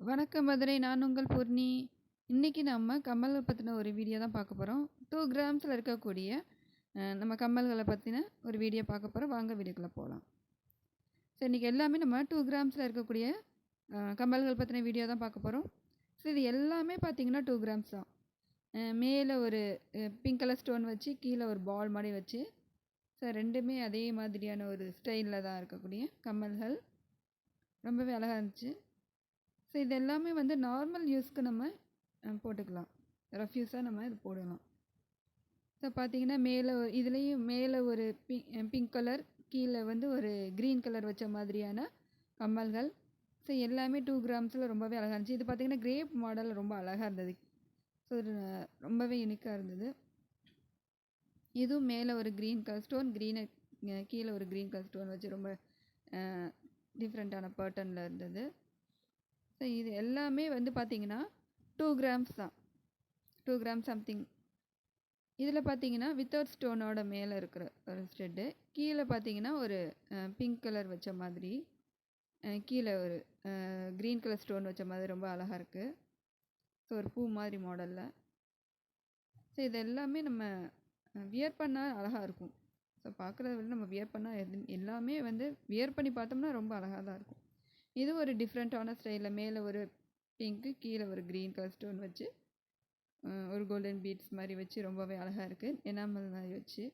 வணக்கம் மதுரை. நான் உங்கள் பூர்ணி. இன்னைக்கு நம்ம கம்மல்கள் பற்றின ஒரு வீடியோ தான் பார்க்க போகிறோம். 2 கிராம்ஸில் இருக்கக்கூடிய நம்ம கம்மல்களை பற்றின ஒரு வீடியோ பார்க்க போகிறோம். வாங்க வீடியோக்குள்ளே போகலாம். ஸோ இன்றைக்கி எல்லாமே நம்ம 2 கிராம்ஸில் இருக்கக்கூடிய கம்மல்கள் பற்றின வீடியோ தான் பார்க்க போகிறோம். ஸோ இது எல்லாமே பார்த்திங்கன்னா 2 கிராம்ஸ் தான். மேலே ஒரு பிங்க் கலர் ஸ்டோன் வச்சு கீழே ஒரு பால் மாதிரி வச்சு, ஸோ ரெண்டுமே அதே மாதிரியான ஒரு ஸ்டைலில் தான் இருக்கக்கூடிய கம்மல்கள். ரொம்பவே அழகாக இருந்துச்சு. ஸோ இது எல்லாமே வந்து நார்மல் யூஸ்க்கு நம்ம போட்டுக்கலாம். ரஃப்யூஸாக நம்ம இது போடலாம். ஸோ பார்த்தீங்கன்னா இதுலேயும் மேலே ஒரு பிங்க் கலர், கீழே வந்து ஒரு க்ரீன் கலர் வச்ச மாதிரியான கம்மல்கள். ஸோ எல்லாமே 2 கிராம்ஸில் ரொம்பவே அழகாக இருந்துச்சு. இது பார்த்திங்கன்னா கிரேப் மாடல் ரொம்ப அழகாக இருந்தது. ஸோ ரொம்பவே யூனிக்காக இருந்தது. இதுவும் மேலே ஒரு க்ரீன் கலர் ஸ்டோன், கீழே ஒரு க்ரீன் கலர் ஸ்டோன் வச்சு ரொம்ப டிஃப்ரெண்ட்டான பேட்டர்னில் இருந்தது. ஸோ இது எல்லாமே வந்து பார்த்திங்கன்னா 2 கிராம்ஸ் தான். 2 கிராம் சம்திங். இதில் பார்த்தீங்கன்னா வித்தவுட் ஸ்டோனோட மேலே இருக்கிற ஒரு ஸ்டெட்டு, கீழே பார்த்தீங்கன்னா ஒரு பிங்க் கலர் வச்ச மாதிரி, கீழே ஒரு க்ரீன் கலர் ஸ்டோன் வச்ச மாதிரி ரொம்ப அழகாக இருக்குது. ஸோ ஒரு பூ மாதிரி மாடலில். ஸோ இது எல்லாமே நம்ம வியர் பண்ணால் அழகாக இருக்கும். ஸோ பார்க்குறத விட நம்ம வியர் பண்ணால் எல்லாமே வந்து வியர் பண்ணி பார்த்தோம்னா ரொம்ப அழகாக தான் இருக்கும். இது ஒரு டிஃப்ரெண்ட்டான ஸ்டைலில் மேலே ஒரு பிங்க்கு, கீழே ஒரு க்ரீன் கலர் ஸ்டோன் வச்சு ஒரு கோல்டன் பீட்ஸ் மாதிரி வச்சு ரொம்பவே அழகாக இருக்குது. எனாமல் மாதிரி வச்சு.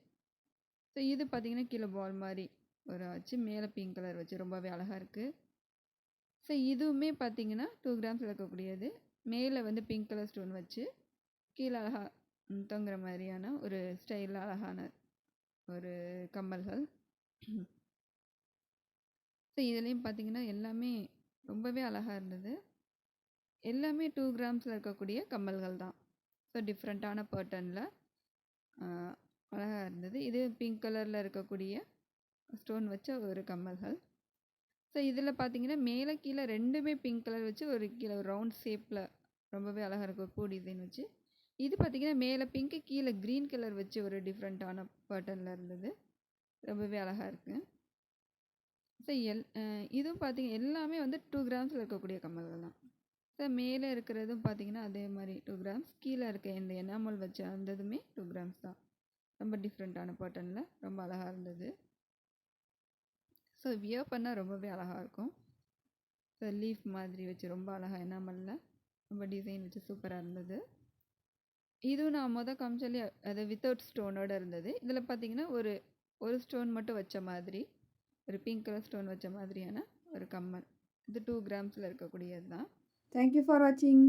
ஸோ இது பார்த்திங்கன்னா கீழே பால் மாதிரி ஒரு வச்சு மேலே பிங்க் கலர் வச்சு ரொம்பவே அழகாக இருக்குது. ஸோ இதுவுமே பார்த்திங்கன்னா 2 கிராம்ஸ் இருக்கக்கூடியது. மேலே வந்து பிங்க் கலர் ஸ்டோன் வச்சு கீழே அழகாக தொங்குற மாதிரியான ஒரு ஸ்டைலில் அழகான ஒரு கம்மல்கள். ஸோ இதுலேயும் பார்த்திங்கன்னா எல்லாமே ரொம்பவே அழகாக இருந்தது. எல்லாமே 2 கிராம்ஸில் இருக்கக்கூடிய கம்மல்கள் தான். ஸோ டிஃப்ரெண்ட்டான பேட்டர்னில் அழகாக இருந்தது. இது பிங்க் கலரில் இருக்கக்கூடிய ஸ்டோன் வச்ச ஒரு கம்மல்கள். ஸோ இதில் பார்த்தீங்கன்னா மேலே கீழே ரெண்டுமே பிங்க் கலர் வச்சு ஒரு கீழே ஒரு ரவுண்ட் ஷேப்பில் ரொம்பவே அழகாக இருக்குது. ஒரு பூ டிசைன் வச்சு. இது பார்த்திங்கன்னா மேலே பிங்க்கு, கீழே க்ரீன் கலர் வச்சு ஒரு டிஃப்ரெண்ட்டான பேட்டர்னில் இருந்தது. ரொம்பவே அழகாக இருக்குது. ஸோ இதுவும் பார்த்திங்கன்னா எல்லாமே வந்து 2 கிராம்ஸில் இருக்கக்கூடிய கம்மல்கள் தான். ஸோ மேலே இருக்கிறதும் பார்த்திங்கன்னா அதே மாதிரி 2 கிராம்ஸ். கீழே இருக்க இந்த எனாமல் வச்ச அந்த இதுவுமே 2 கிராம்ஸ் தான். ரொம்ப டிஃப்ரெண்ட்டான பேட்டர்னில் ரொம்ப அழகாக இருந்தது. ஸோ வியர் பண்ணால் ரொம்பவே அழகாக இருக்கும். ஸோ லீஃப் மாதிரி வச்சு ரொம்ப அழகாக எனாமலில் ரொம்ப டிசைன் வச்சு சூப்பராக இருந்தது. இதுவும் நான் காமிச்சாலே அது வித்தவுட் ஸ்டோனோடு இருந்தது. இதில் பார்த்திங்கன்னா ஒரு ஸ்டோன் மட்டும் வச்ச மாதிரி, ஒரு பிங்க் கலர் ஸ்டோன் வச்ச மாதிரியான ஒரு கம்மல். இது 2 கிராம்ஸில் இருக்கக்கூடியது தான். Thank you for watching.